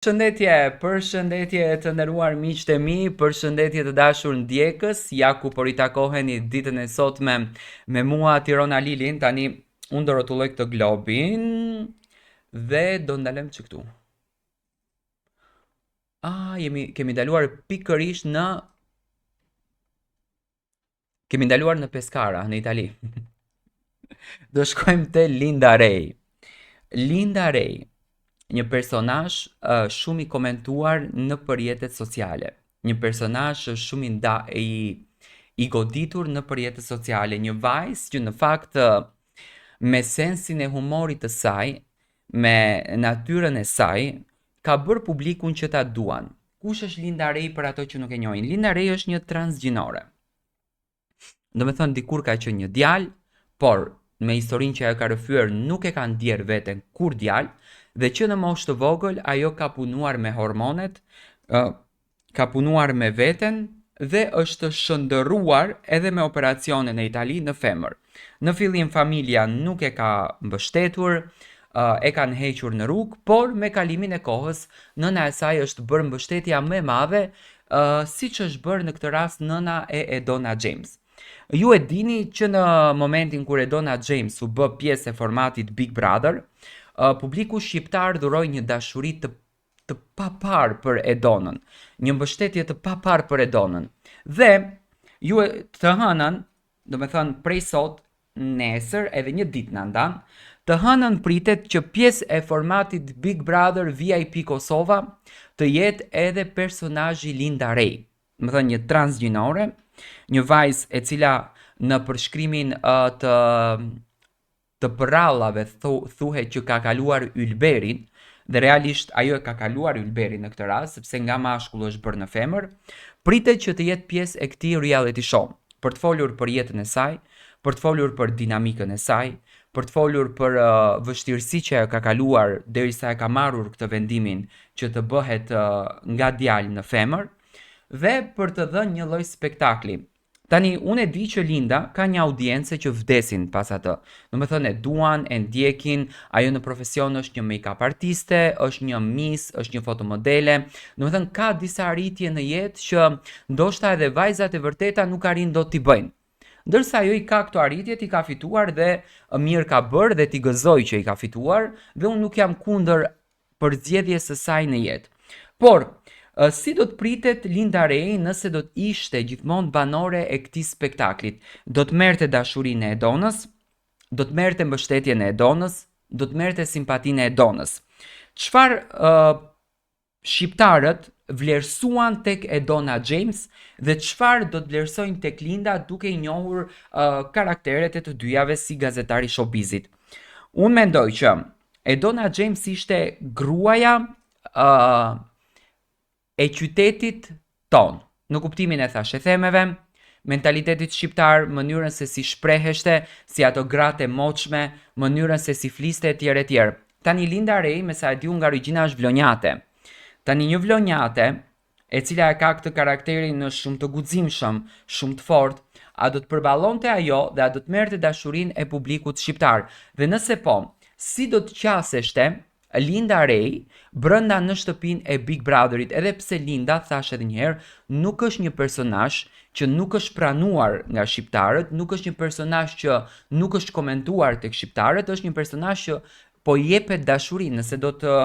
Përshëndetje të nderuar miqtë e mi, përshëndetje të dashur ndjekës, ja ku po ritakoheni ditën e sotme me mua Tirona Lilin. Tani unë do rrotulloj këtë globin dhe do ndalem që këtu. Kemi ndaluar pikërisht në Kemi ndaluar në Pescara, në Itali. Do shkojmë te Linda Ray. Linda Ray, një personazh shumë i komentuar në përjetet sociale. Një personazh shumë i goditur në përjetet sociale. Një vajzë që në fakt me sensin e humorit të saj, me natyrën e saj, ka bërë publikun që ta duan. Kush është Linda Ray për ato që nuk e njohin? Linda Ray është një transgjinore. Do me thënë dikur ka qenë një djalë, por me historinë që ajo ka rrëfyer nuk e ka ndjer veten kur djalë, dhe që në moshë të vogël ajo ka punuar me hormonet, ka punuar me veten dhe është shëndëruar edhe me operacione në Itali në femër. Në fillim familja nuk e ka mbështetur, e kanë hequr në rrugë, por me kalimin e kohës nëna e saj është bërë mbështetja më e madhe, siç është bërë në këtë rast nëna e Edona James. Ju e dini që në momentin kur Edona James u bë pjesë e formatit Big Brother, publiku shqiptar dhuroi një dashuri të papar për Edonën, një mbështetje të papar për Edonën. Dhe ju të hënën, do me thënë prej sot, nesër edhe një ditë në ndan, të hënën pritet që pjesë e formatit Big Brother VIP Kosova të jetë edhe personazhi Linda Ray, do me thënë një transgjinore, një vajzë e cila në përshkrimin të përrallave thuhet që ka kaluar ylberin, dhe realisht ajo e ka kaluar ylberin në këtë rast, sepse nga mashkull është bërë në femër, pritet që të jetë pjesë e këtij reality show, për të folur për jetën e saj, për të folur për dinamikën e saj, për të folur për vështirësitë që ajo ka kaluar derisa e ka marrur këtë vendimin që të bëhet nga djalë në femër, dhe për të dhënë një lloj spektakli. Tani, unë e di që Linda ka një audiencë që vdesin pas atë. Do me thënë e duan, e ndjekin, ajo në profesion është një make-up artiste, është një miss, është një fotomodele. Do me thënë ka disa arritje në jetë që ndoshta edhe vajzat e vërteta nuk arrin dot t'i bëjnë. Ndërsa ajo i ka këto arritje, i ka fituar dhe mirë ka bërë dhe t'i gëzoj që i ka fituar, dhe unë nuk jam kundër përzgjedhjes së saj në jetë. Por si do të pritet Linda Ray nëse do të ishte gjithmonë banore e këtij spektaklit? Do të merrte dashurinë e Edonës, do të merrte mbështetjen e Edonës, do të merrte simpatinë e Edonës. Çfarë shqiptarët vlerësuan tek Edona James dhe çfarë do të vlerësojnë tek Linda duke i njohur karakteret e të dyjave si gazetari showbizit? Unë mendoj që Edona James ishte gruaja e qytetit ton, në kuptimin e thashë themeve, mentalitetit shqiptar, mënyrën se si shpreheshte, si ato gratë e moçme, mënyrën se si fliste etj. Tani Linda Ray, me sa e di unë nga origjina, është vlonjate. Tani një vlonjate, e cila e ka këtë karakterin shumë të guximshëm, shumë të fortë, a do të përballonte ajo dhe a do të merrte dashurinë e publikut shqiptar? Dhe nëse po, si do të qaseshte Linda Ray brenda në shtëpinë e Big Brotherit, edhe pse Linda, thash edhe një herë, nuk është një personazh që nuk është pranuar nga shqiptarët, nuk është një personazh që nuk është komentuar tek shqiptarët, është një personazh që po jepet dashuri. Nëse do të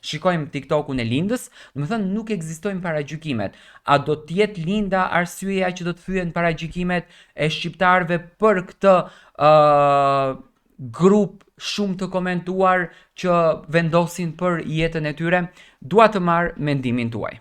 shikojmë TikTokun e Lindës, do të thënë nuk ekzistojnë paragjykimet. A do të jetë Linda arsyeja që do të thyen paragjykimet e shqiptarëve për këtë grup shumë të komentuar që vendosin për jetën e tyre? Dua të marr mendimin tuaj.